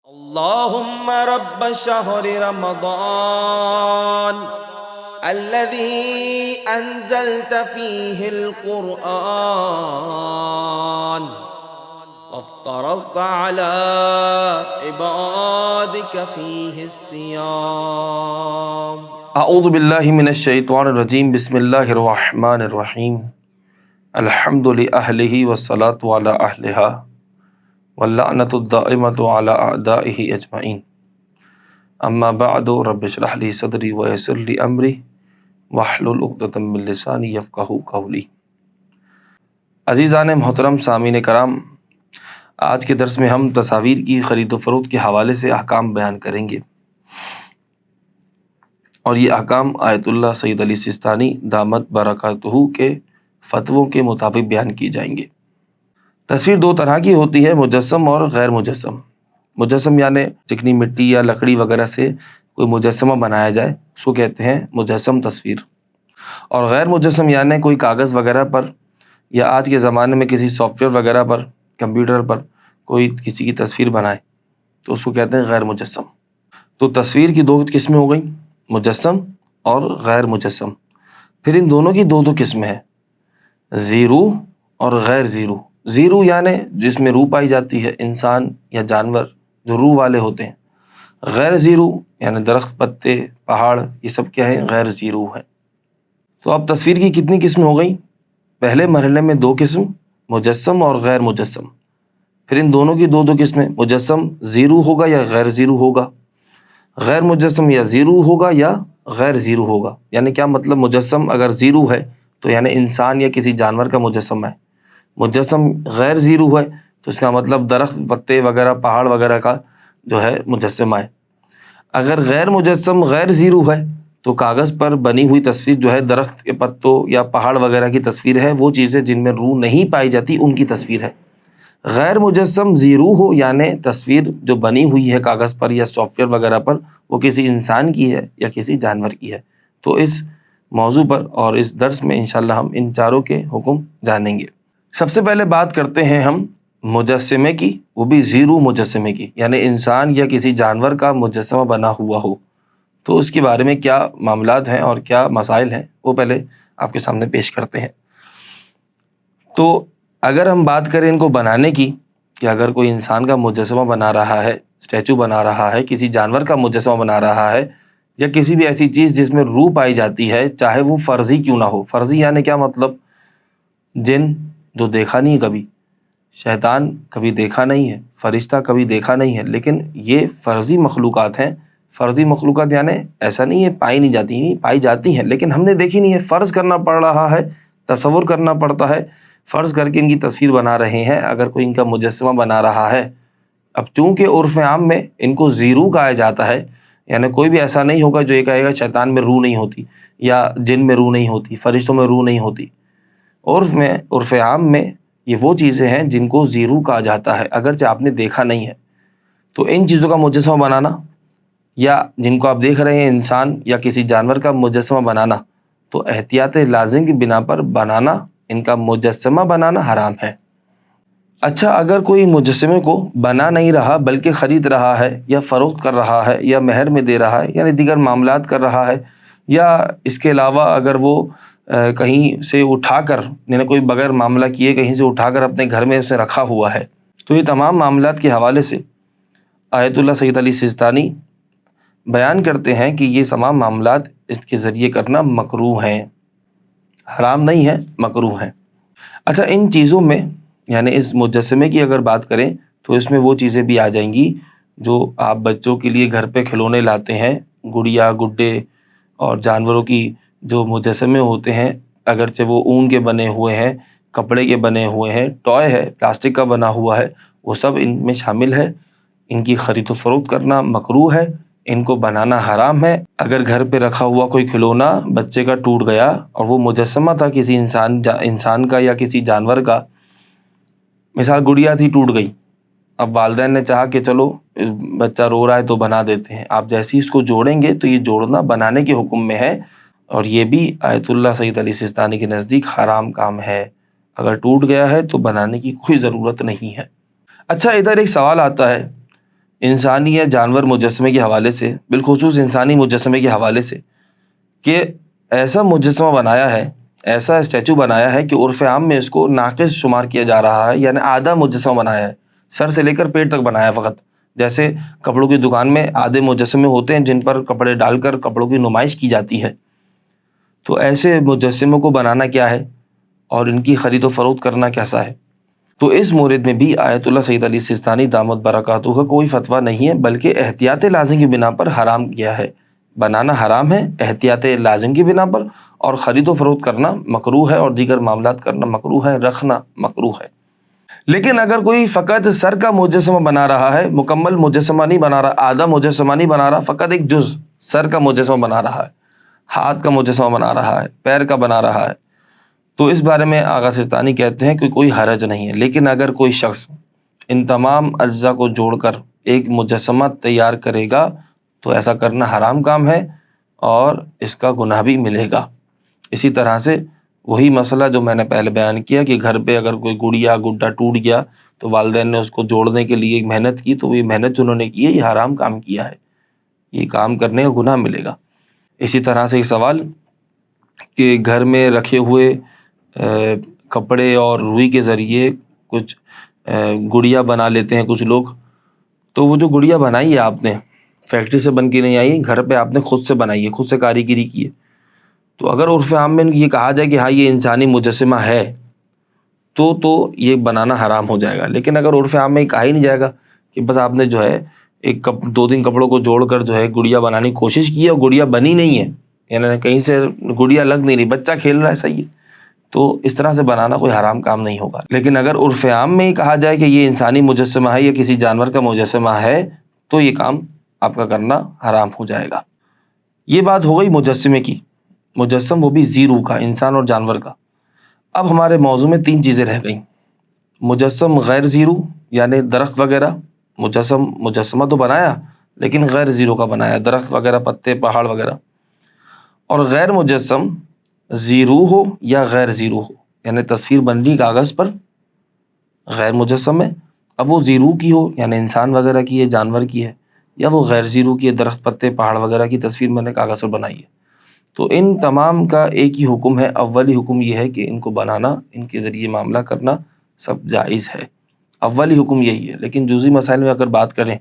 اللهم رب شهر رمضان الذي أنزلت فيه القرآن وافترضت على عبادك فيه الصيام. اعوذ باللہ من الشیطان الرجیم. بسم اللہ الرحمن الرحیم. الحمد لأہلہ والصلاة علی اہلہا واللعنۃ الدائمۃ علی اعدائہ اجمعین. اما بعد رب اشرح لی صدری ویسر لی امری واحلل عقدۃ من لسانی یفقہوا قولی. عزیزان محترم سامعین کرام، آج کے درس میں ہم تصاویر کی خرید و فروخت کے حوالے سے احکام بیان کریں گے، اور یہ احکام آیت اللہ سید علی سیستانی دامت برکاتہ کے فتووں کے مطابق بیان کی جائیں گے۔ تصویر دو طرح کی ہوتی ہے، مجسم اور غیر مجسم۔ مجسم یعنی چکنی مٹی یا لکڑی وغیرہ سے کوئی مجسمہ بنایا جائے، اس کو کہتے ہیں مجسم تصویر۔ اور غیر مجسم یعنی کوئی کاغذ وغیرہ پر یا آج کے زمانے میں کسی سافٹ ویئر وغیرہ پر، کمپیوٹر پر کوئی کسی کی تصویر بنائے تو اس کو کہتے ہیں غیر مجسم۔ تو تصویر کی دو قسمیں ہو گئیں، مجسم اور غیر مجسم۔ پھر ان دونوں کی دو قسمیں ہیں، ذی روح اور غیر ذی روح۔ ذی روح یعنی جس میں روح پائی جاتی ہے، انسان یا جانور جو روح والے ہوتے ہیں۔ غیر ذی روح یعنی درخت، پتے، پہاڑ، یہ سب کیا ہیں؟ غیر ذی روح ہیں۔ تو اب تصویر کی کتنی قسمیں ہو گئیں؟ پہلے مرحلے میں دو قسم، مجسم اور غیر مجسم۔ پھر ان دونوں کی دو قسمیں، مجسم ذی روح ہوگا یا غیر ذی روح ہوگا، غیر مجسم یا ذی روح ہوگا یا غیر ذی روح ہوگا۔ یعنی کیا مطلب؟ مجسم اگر ذی روح ہے تو یعنی انسان یا کسی جانور کا مجسم ہے، مجسم غیر ذی روح ہے تو اس کا مطلب درخت، پتے وغیرہ، پہاڑ وغیرہ کا جو ہے مجسمہ ہے۔ اگر غیر مجسم غیر ذی روح ہے تو کاغذ پر بنی ہوئی تصویر جو ہے درخت کے پتوں یا پہاڑ وغیرہ کی تصویر ہے، وہ چیزیں جن میں روح نہیں پائی جاتی ان کی تصویر ہے۔ غیر مجسم ذی روح ہو یعنی تصویر جو بنی ہوئی ہے کاغذ پر یا سافٹ ویئر وغیرہ پر، وہ کسی انسان کی ہے یا کسی جانور کی ہے۔ تو اس موضوع پر اور اس درس میں انشاءاللہ ہم ان چاروں کے حکم جانیں گے۔ سب سے پہلے بات کرتے ہیں ہم مجسمے کی، وہ بھی ذی روح مجسمے کی، یعنی انسان یا کسی جانور کا مجسمہ بنا ہوا ہو۔ تو اس کے بارے میں کیا معاملات ہیں اور کیا مسائل ہیں، وہ پہلے آپ کے سامنے پیش کرتے ہیں۔ تو اگر ہم بات کریں ان کو بنانے کی، کہ اگر کوئی انسان کا مجسمہ بنا رہا ہے، اسٹیچو بنا رہا ہے، کسی جانور کا مجسمہ بنا رہا ہے، یا کسی بھی ایسی چیز جس میں روح پائی جاتی ہے، چاہے وہ فرضی کیوں نہ ہو۔ فرضی یعنی کیا مطلب؟ جن جو دیکھا نہیں کبھی، شیطان کبھی دیکھا نہیں ہے، فرشتہ کبھی دیکھا نہیں ہے، لیکن یہ فرضی مخلوقات ہیں۔ فرضی مخلوقات یعنی ایسا نہیں ہے پائی نہیں جاتی، نہیں پائی جاتی ہیں لیکن ہم نے دیکھی نہیں ہے، فرض کرنا پڑ رہا ہے، تصور کرنا پڑتا ہے، فرض کر کے ان کی تصویر بنا رہے ہیں۔ اگر کوئی ان کا مجسمہ بنا رہا ہے، اب چونکہ عرف عام میں ان کو ذی روح کہا جاتا ہے، یعنی کوئی بھی ایسا نہیں ہوگا جو یہ کہے گا شیطان میں روح نہیں ہوتی، یا جن میں روح نہیں ہوتی، فرشتوں میں روح نہیں ہوتی۔ عرف عام میں یہ وہ چیزیں ہیں جن کو ذی روح کہا جاتا ہے، اگرچہ آپ نے دیکھا نہیں ہے۔ تو ان چیزوں کا مجسمہ بنانا، یا جن کو آپ دیکھ رہے ہیں انسان یا کسی جانور کا مجسمہ بنانا، تو احتیاط لازم کی بنا پر بنانا، ان کا مجسمہ بنانا حرام ہے۔ اچھا، اگر کوئی مجسمے کو بنا نہیں رہا بلکہ خرید رہا ہے یا فروخت کر رہا ہے یا مہر میں دے رہا ہے، یعنی دیگر معاملات کر رہا ہے، یا اس کے علاوہ اگر وہ کہیں سے اٹھا کر، یعنی کوئی بغیر معاملہ کیے کہیں سے اٹھا کر اپنے گھر میں اسے رکھا ہوا ہے، تو یہ تمام معاملات کے حوالے سے آیت اللہ سید علی سیستانی بیان کرتے ہیں کہ یہ تمام معاملات اس کے ذریعے کرنا مکروہ ہیں، حرام نہیں ہے، مکروہ ہیں۔ اچھا، ان چیزوں میں یعنی اس مجسمے کی اگر بات کریں تو اس میں وہ چیزیں بھی آ جائیں گی جو آپ بچوں کے لیے گھر پہ کھلونے لاتے ہیں، گڑیا، گڈے، اور جانوروں کی جو مجسمے ہوتے ہیں، اگرچہ وہ اون کے بنے ہوئے ہیں، کپڑے کے بنے ہوئے ہیں، ٹوائے ہے، پلاسٹک کا بنا ہوا ہے، وہ سب ان میں شامل ہے۔ ان کی خرید و فروخت کرنا مکروہ ہے، ان کو بنانا حرام ہے۔ اگر گھر پہ رکھا ہوا کوئی کھلونا بچے کا ٹوٹ گیا اور وہ مجسمہ تھا کسی انسان کا یا کسی جانور کا، مثال گڑیا تھی، ٹوٹ گئی، اب والدین نے چاہا کہ چلو بچہ رو رہا ہے تو بنا دیتے ہیں، آپ جیسے ہی اس کو جوڑیں گے تو یہ جوڑنا بنانے کے حکم میں ہے، اور یہ بھی آیت اللہ سید علی سیستانی کے نزدیک حرام کام ہے۔ اگر ٹوٹ گیا ہے تو بنانے کی کوئی ضرورت نہیں ہے۔ اچھا، ادھر ایک سوال آتا ہے انسانی یا جانور مجسمے کے حوالے سے، بالخصوص انسانی مجسمے کے حوالے سے، کہ ایسا مجسمہ بنایا ہے، ایسا اسٹیچو بنایا ہے کہ عرف عام میں اس کو ناقص شمار کیا جا رہا ہے، یعنی آدھا مجسمہ بنایا ہے، سر سے لے کر پیٹ تک بنایا ہے فقط. جیسے کپڑوں کی دکان میں آدھے مجسمے ہوتے ہیں جن پر کپڑے ڈال کر کپڑوں کی نمائش کی جاتی ہے، تو ایسے مجسموں کو بنانا کیا ہے اور ان کی خرید و فروخت کرنا کیسا ہے. تو اس مورد میں بھی آیت اللہ سید علی سیستانی دامت برکاتہ کا کوئی فتویٰ نہیں ہے، بلکہ احتیاط لازم کی بنا پر حرام کیا ہے. بنانا حرام ہے احتیاط لازم کی بنا پر، اور خرید و فروخت کرنا مکروہ ہے، اور دیگر معاملات کرنا مکروہ ہے، رکھنا مکروہ ہے. لیکن اگر کوئی فقط سر کا مجسمہ بنا رہا ہے، مکمل مجسمہ نہیں بنا رہا، آدھا مجسمہ نہیں بنا رہا، فقط ایک جز سر کا مجسمہ بنا رہا ہے، ہاتھ کا مجسمہ بنا رہا ہے، پیر کا بنا رہا ہے، تو اس بارے میں آغا سیستانی کہتے ہیں کہ کوئی حرج نہیں ہے. لیکن اگر کوئی شخص ان تمام اجزاء کو جوڑ کر ایک مجسمہ تیار کرے گا تو ایسا کرنا حرام کام ہے اور اس کا گناہ بھی ملے گا. اسی طرح سے وہی مسئلہ جو میں نے پہلے بیان کیا کہ گھر پہ اگر کوئی گڑیا گڈا ٹوٹ گیا تو والدین نے اس کو جوڑنے کے لیے محنت کی، تو یہ محنت جو انہوں نے کی ہے یہ حرام کام کیا ہے، یہ کام کرنے کا گناہ ملے گا. اسی طرح سے ایک سوال کہ گھر میں رکھے ہوئے کپڑے اور روئی کے ذریعے کچھ گڑیا بنا لیتے ہیں کچھ لوگ. تو وہ جو گڑیا بنائی ہے آپ نے، فیکٹری سے بن کے نہیں آئی، گھر پہ آپ نے خود سے بنائی ہے، خود سے کاریگری کی ہے، تو اگر عرف عام میں یہ کہا جائے کہ ہاں یہ انسانی مجسمہ ہے تو یہ بنانا حرام ہو جائے گا. لیکن اگر عرف عام میں کہا ہی نہیں جائے گا کہ بس آپ نے جو ہے ایک دو تین کپڑوں کو جوڑ کر جو ہے گڑیا بنانے کی کوشش کی ہے اور گڑیا بنی نہیں ہے، یعنی کہیں سے گڑیا لگ نہیں رہی، بچہ کھیل رہا ہے، صحیح ہے، تو اس طرح سے بنانا کوئی حرام کام نہیں ہوگا. لیکن اگر عرف عام میں کہا جائے کہ یہ انسانی مجسمہ ہے یا کسی جانور کا مجسمہ ہے تو یہ کام آپ کا کرنا حرام ہو جائے گا. یہ بات ہو گئی مجسمے کی، مجسم وہ بھی زیرو کا، انسان اور جانور کا. اب ہمارے موضوع میں تین چیزیں رہ گئیں. مجسم غیر زیرو یعنی درخت وغیرہ، مجسمہ تو بنایا لیکن غیر زیرو کا بنایا، درخت وغیرہ، پتے، پہاڑ وغیرہ. اور غیر مجسم زیرو ہو یا غیر زیرو ہو، یعنی تصویر بن رہی کاغذ پر غیر مجسم ہے، اب وہ زیرو کی ہو یعنی انسان وغیرہ کی ہے، جانور کی ہے، یا وہ غیر زیرو کی ہے، درخت، پتے، پہاڑ وغیرہ کی تصویر میں نے کاغذ پر بنائی ہے. تو ان تمام کا ایک ہی حکم ہے. اولی حکم یہ ہے کہ ان کو بنانا، ان کے ذریعے معاملہ کرنا سب جائز ہے، اولی حکم یہی ہے. لیکن جزئی مسائل میں اگر بات کریں،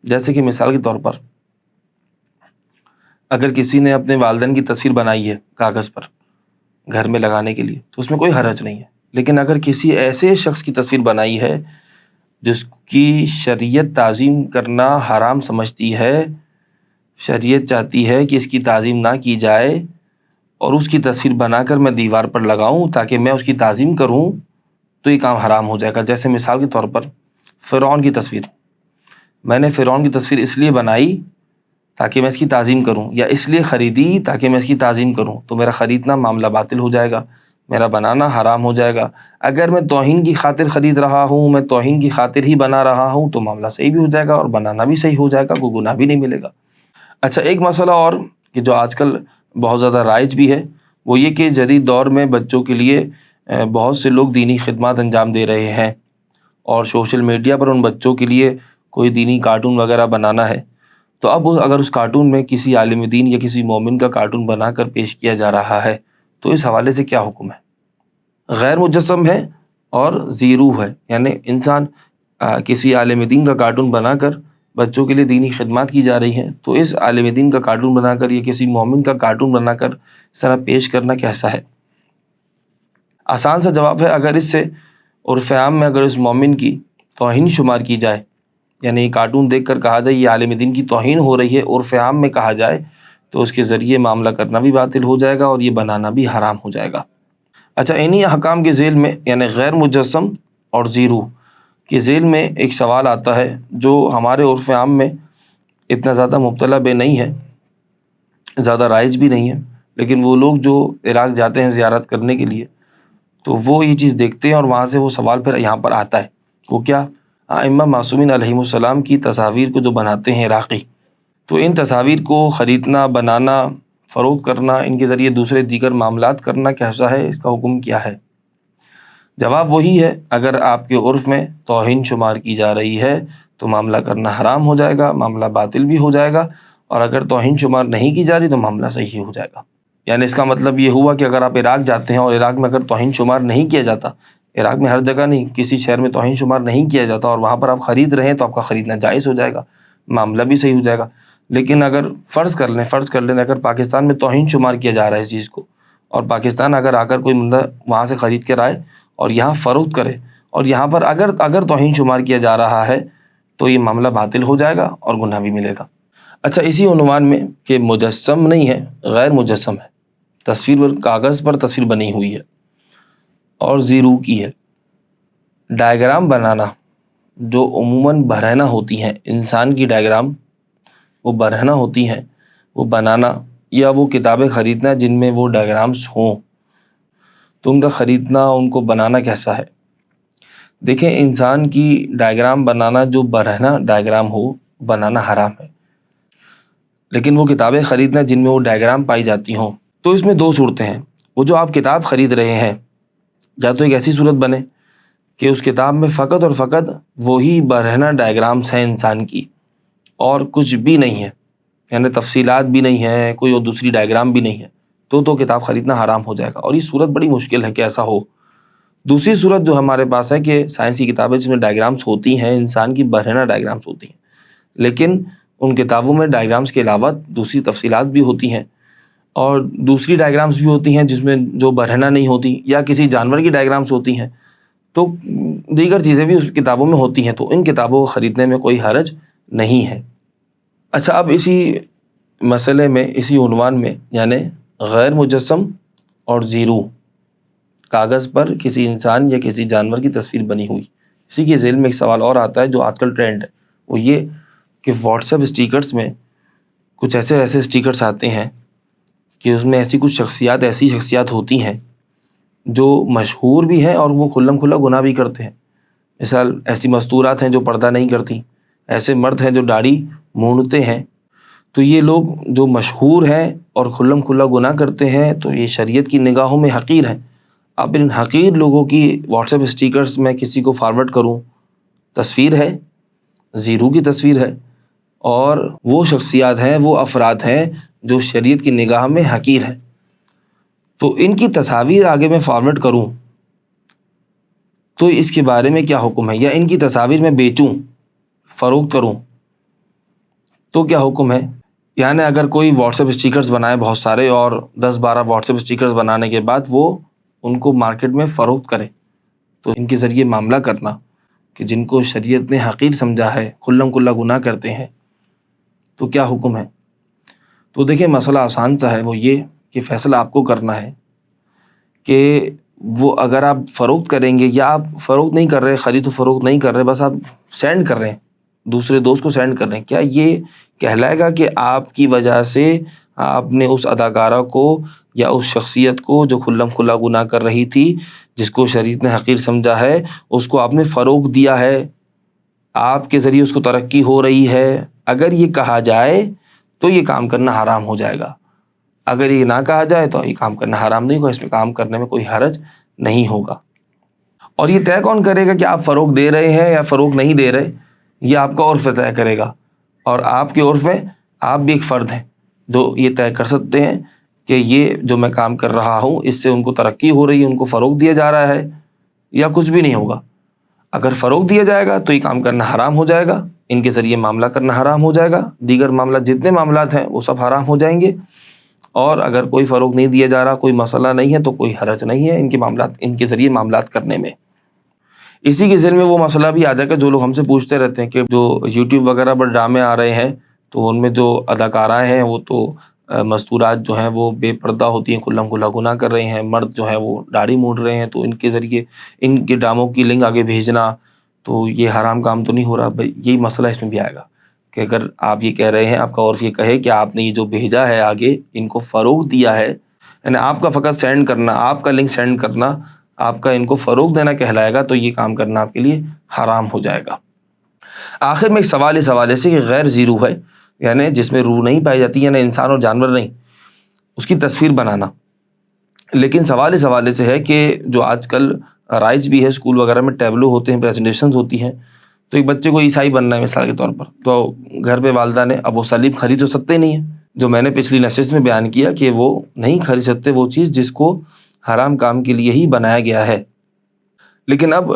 جیسے کہ مثال کے طور پر اگر کسی نے اپنے والدین کی تصویر بنائی ہے کاغذ پر گھر میں لگانے کے لیے تو اس میں کوئی حرج نہیں ہے. لیکن اگر کسی ایسے شخص کی تصویر بنائی ہے جس کی شریعت تعظیم کرنا حرام سمجھتی ہے، شریعت چاہتی ہے کہ اس کی تعظیم نہ کی جائے، اور اس کی تصویر بنا کر میں دیوار پر لگاؤں تاکہ میں اس کی تعظیم کروں، تو یہ کام حرام ہو جائے گا. جیسے مثال کے طور پر فرعون کی تصویر، میں نے فرعون کی تصویر اس لیے بنائی تاکہ میں اس کی تعظیم کروں، یا اس لیے خریدی تاکہ میں اس کی تعظیم کروں، تو میرا خریدنا معاملہ باطل ہو جائے گا، میرا بنانا حرام ہو جائے گا. اگر میں توہین کی خاطر خرید رہا ہوں، میں توہین کی خاطر ہی بنا رہا ہوں، تو معاملہ صحیح بھی ہو جائے گا اور بنانا بھی صحیح ہو جائے گا، کوئی گناہ بھی نہیں ملے گا. اچھا، ایک مسئلہ اور کہ جو آج کل بہت زیادہ رائج بھی ہے، وہ یہ کہ جدید دور میں بچوں کے لیے بہت سے لوگ دینی خدمات انجام دے رہے ہیں، اور سوشل میڈیا پر ان بچوں کے لیے کوئی دینی کارٹون وغیرہ بنانا ہے. تو اب اگر اس کارٹون میں کسی عالم دین یا کسی مومن کا کارٹون بنا کر پیش کیا جا رہا ہے تو اس حوالے سے کیا حکم ہے؟ غیر مجسم ہے اور زیرو ہے، یعنی انسان کسی عالم دین کا کارٹون بنا کر بچوں کے لیے دینی خدمات کی جا رہی ہیں، تو اس عالم دین کا کارٹون بنا کر یا کسی مومن کا کارٹون بنا کر اس طرح پیش کرنا کیسا ہے؟ آسان سا جواب ہے، اگر اس سے عرف عام میں اگر اس مومن کی توہین شمار کی جائے، یعنی یہ کارٹون دیکھ کر کہا جائے یہ عالم دین کی توہین ہو رہی ہے، عرف عام میں کہا جائے، تو اس کے ذریعے معاملہ کرنا بھی باطل ہو جائے گا اور یہ بنانا بھی حرام ہو جائے گا. اچھا، انہی احکام کے ذیل میں یعنی غیر مجسم اور زیرو کے ذیل میں ایک سوال آتا ہے جو ہمارے عرف عام میں اتنا زیادہ مبتلا بے نہیں ہے، زیادہ رائج بھی نہیں ہے، لیکن وہ لوگ جو عراق جاتے ہیں زیارت کرنے کے لیے تو وہ یہ چیز دیکھتے ہیں اور وہاں سے وہ سوال پھر یہاں پر آتا ہے. وہ کیا؟ ائمہ معصومین علیہم السلام کی تصاویر کو جو بناتے ہیں عراقی، تو ان تصاویر کو خریدنا، بنانا، فروخت کرنا، ان کے ذریعے دوسرے دیگر معاملات کرنا کیسا ہے، اس کا حکم کیا ہے؟ جواب وہی ہے، اگر آپ کے عرف میں توہین شمار کی جا رہی ہے تو معاملہ کرنا حرام ہو جائے گا، معاملہ باطل بھی ہو جائے گا، اور اگر توہین شمار نہیں کی جا رہی تو معاملہ صحیح ہو جائے گا۔ یعنی اس کا مطلب یہ ہوا کہ اگر آپ عراق جاتے ہیں اور عراق میں اگر توہین شمار نہیں کیا جاتا، عراق میں ہر جگہ نہیں، کسی شہر میں توہین شمار نہیں کیا جاتا اور وہاں پر آپ خرید رہے ہیں تو آپ کا خریدنا جائز ہو جائے گا، معاملہ بھی صحیح ہو جائے گا۔ لیکن اگر فرض کر لیں اگر پاکستان میں توہین شمار کیا جا رہا ہے اس چیز کو، اور پاکستان اگر آ کر کوئی بندہ وہاں سے خرید کر آئے اور یہاں فروخت کرے، اور یہاں پر اگر توہین شمار کیا جا رہا ہے تو یہ معاملہ باطل ہو جائے گا اور گناہ بھی ملے گا۔ اچھا، اسی عنوان میں کہ مجسم نہیں ہے، غیر مجسم ہے، تصویر پر، کاغذ پر تصویر بنی ہوئی ہے اور زیرو کی ہے۔ ڈائیگرام بنانا جو عموماً برہنہ ہوتی ہیں، انسان کی ڈائیگرام وہ برہنہ ہوتی ہیں، وہ بنانا یا وہ کتابیں خریدنا جن میں وہ ڈائیگرامز ہوں، تو ان کا خریدنا، ان کو بنانا کیسا ہے؟ دیکھیں، انسان کی ڈائیگرام بنانا جو برہنہ ڈائیگرام ہو، بنانا حرام ہے، لیکن وہ کتابیں خریدنا جن میں وہ ڈائیگرام پائی جاتی ہوں، تو اس میں دو صورتیں ہیں۔ وہ جو آپ کتاب خرید رہے ہیں، یا تو ایک ایسی صورت بنے کہ اس کتاب میں فقط اور فقط وہی برہنہ ڈائیگرامز ہیں انسان کی اور کچھ بھی نہیں ہے، یعنی تفصیلات بھی نہیں ہیں، کوئی اور دوسری ڈائیگرام بھی نہیں ہے، تو کتاب خریدنا حرام ہو جائے گا، اور یہ صورت بڑی مشکل ہے کہ ایسا ہو۔ دوسری صورت جو ہمارے پاس ہے کہ سائنسی کتابیں جس میں ڈائیگرامز ہوتی ہیں، انسان کی برہنہ ڈائیگرامز ہوتی ہیں، لیکن ان کتابوں میں ڈائیگرامز کے علاوہ دوسری تفصیلات بھی ہوتی ہیں، اور دوسری ڈائیگرامز بھی ہوتی ہیں جس میں جو برہنہ نہیں ہوتی، یا کسی جانور کی ڈائیگرامز ہوتی ہیں، تو دیگر چیزیں بھی اس کتابوں میں ہوتی ہیں، تو ان کتابوں کو خریدنے میں کوئی حرج نہیں ہے۔ اچھا، اب اسی مسئلے میں، اسی عنوان میں، یعنی غیر مجسم اور زیرو، کاغذ پر کسی انسان یا کسی جانور کی تصویر بنی ہوئی، اسی کے ذیل میں ایک سوال اور آتا ہے جو آج کل ٹرینڈ ہے، وہ یہ کہ واٹس ایپ اسٹیکرز میں کچھ ایسے اسٹیکرز آتے ہیں کہ اس میں ایسی شخصیات ہوتی ہیں جو مشہور بھی ہیں اور وہ کھلم کھلا گناہ بھی کرتے ہیں۔ مثال، ایسی مستورات ہیں جو پردہ نہیں کرتی، ایسے مرد ہیں جو داڑھی مونڈتے ہیں، تو یہ لوگ جو مشہور ہیں اور کھلم کھلا گناہ کرتے ہیں تو یہ شریعت کی نگاہوں میں حقیر ہیں۔ اب ان حقیر لوگوں کی واٹس ایپ اسٹیکرز میں کسی کو فارورڈ کروں، تصویر ہے، زیرو کی تصویر ہے، اور وہ شخصیات ہیں، وہ افراد ہیں جو شریعت کی نگاہ میں حقیر ہیں، تو ان کی تصاویر آگے میں فارورڈ کروں تو اس کے بارے میں کیا حکم ہے؟ یا ان کی تصاویر میں بیچوں، فروخت کروں تو کیا حکم ہے؟ یعنی اگر کوئی واٹس ایپ اسٹیکرز بنائے بہت سارے، اور 10-12 واٹس ایپ اسٹیکرز بنانے کے بعد وہ ان کو مارکیٹ میں فروخت کرے، تو ان کے ذریعے معاملہ کرنا کہ جن کو شریعت نے حقیر سمجھا ہے، کھلم کھلا گناہ کرتے ہیں، تو کیا حکم ہے؟ تو دیکھیں، مسئلہ آسان سا ہے، وہ یہ کہ فیصلہ آپ کو کرنا ہے کہ وہ اگر آپ فروخت کریں گے، یا آپ فروخت نہیں کر رہے، خرید و فروخت نہیں کر رہے، بس آپ سینڈ کر رہے ہیں، دوسرے دوست کو سینڈ کر رہے ہیں، کیا یہ کہلائے گا کہ آپ کی وجہ سے آپ نے اس اداکارہ کو یا اس شخصیت کو جو کھلم کھلا گناہ کر رہی تھی، جس کو شریعت نے حقیر سمجھا ہے، اس کو آپ نے فروغ دیا ہے، آپ کے ذریعے اس کو ترقی ہو رہی ہے؟ اگر یہ کہا جائے تو یہ کام کرنا حرام ہو جائے گا، اگر یہ نہ کہا جائے تو یہ کام کرنا حرام نہیں ہوگا، اس میں کام کرنے میں کوئی حرج نہیں ہوگا۔ اور یہ طے کون کرے گا کہ آپ فروغ دے رہے ہیں یا فروغ نہیں دے رہے؟ یہ آپ کا عرف طے کرے گا، اور آپ کے عرف میں آپ بھی ایک فرد ہیں جو یہ طے کر سکتے ہیں کہ یہ جو میں کام کر رہا ہوں اس سے ان کو ترقی ہو رہی ہے، ان کو فروغ دیا جا رہا ہے، یا کچھ بھی نہیں ہوگا۔ اگر فروغ دیا جائے گا تو یہ کام کرنا حرام ہو جائے گا، ان کے ذریعے معاملہ کرنا حرام ہو جائے گا، دیگر معاملات جتنے معاملات ہیں وہ سب حرام ہو جائیں گے۔ اور اگر کوئی فروغ نہیں دیا جا رہا، کوئی مسئلہ نہیں ہے، تو کوئی حرج نہیں ہے ان کے ذریعے معاملات کرنے میں۔ اسی کے ذیل میں وہ مسئلہ بھی آ جائے گا جو لوگ ہم سے پوچھتے رہتے ہیں کہ جو یوٹیوب وغیرہ پر ڈرامے آ رہے ہیں تو ان میں جو اداکارائیں ہیں وہ تو مستورات جو ہیں وہ بے پردہ ہوتی ہیں، کھلم کھلا گناہ کر رہے ہیں، مرد جو ہیں وہ داڑھی مونڈ رہے ہیں، تو ان کے ذریعے ان کے ڈراموں کی لنک آگے بھیجنا، تو یہ حرام کام تو نہیں ہو رہا بھائی؟ یہی مسئلہ اس میں بھی آئے گا کہ اگر آپ یہ کہہ رہے ہیں، آپ کا عرف یہ کہے کہ آپ نے یہ جو بھیجا ہے آگے، ان کو فروغ دیا ہے، یعنی آپ کا فقط سینڈ کرنا، آپ کا لنک سینڈ کرنا، آپ کا ان کو فروغ دینا کہلائے گا، تو یہ کام کرنا آپ کے لیے حرام ہو جائے گا۔ آخر میں ایک سوال اس حوالے سے کہ غیر زیرو ہے، یعنی جس میں روح نہیں پائی جاتی، یعنی انسان اور جانور نہیں، اس کی تصویر بنانا۔ لیکن سوال اس حوالے سے ہے کہ جو آج کل رائج بھی ہے، اسکول وغیرہ میں ٹیبلو ہوتے ہیں، پریزنٹیشنز ہوتی ہیں، تو ایک بچے کو عیسائی بننا ہے مثال کے طور پر، تو گھر پہ والدہ نے، اب وہ صلیب خرید تو سکتے نہیں ہیں، جو میں نے پچھلی نشست میں بیان کیا کہ وہ نہیں خرید سکتے وہ چیز جس کو حرام کام کے لیے ہی بنایا گیا ہے۔ لیکن اب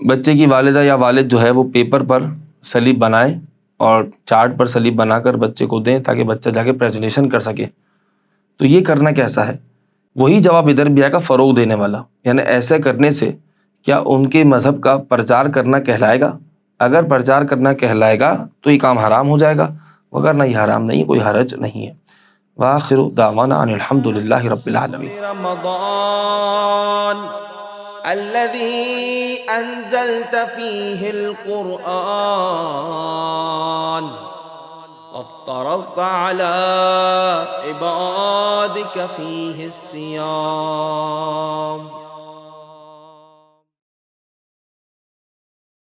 بچے کی والدہ یا والد جو ہے وہ پیپر پر صلیب بنائیں اور چارٹ پر صلیب بنا کر بچے کو دیں تاکہ بچہ جا کے پریزنٹیشن کر سکے، تو یہ کرنا کیسا ہے؟ وہی جواب ادھر بھی آئے گا، فروغ دینے والا، یعنی ایسے کرنے سے کیا ان کے مذہب کا پرچار کرنا کہلائے گا؟ اگر پرچار کرنا کہلائے گا تو یہ کام حرام ہو جائے گا، اگر نہیں حرام نہیں، کوئی حرج نہیں ہے۔ وآخر دعوانا ان الحمد للہ رب العالمین۔ رمضان الذي أنزلت فيه القرآن وافترضت على عبادك فيه الصيام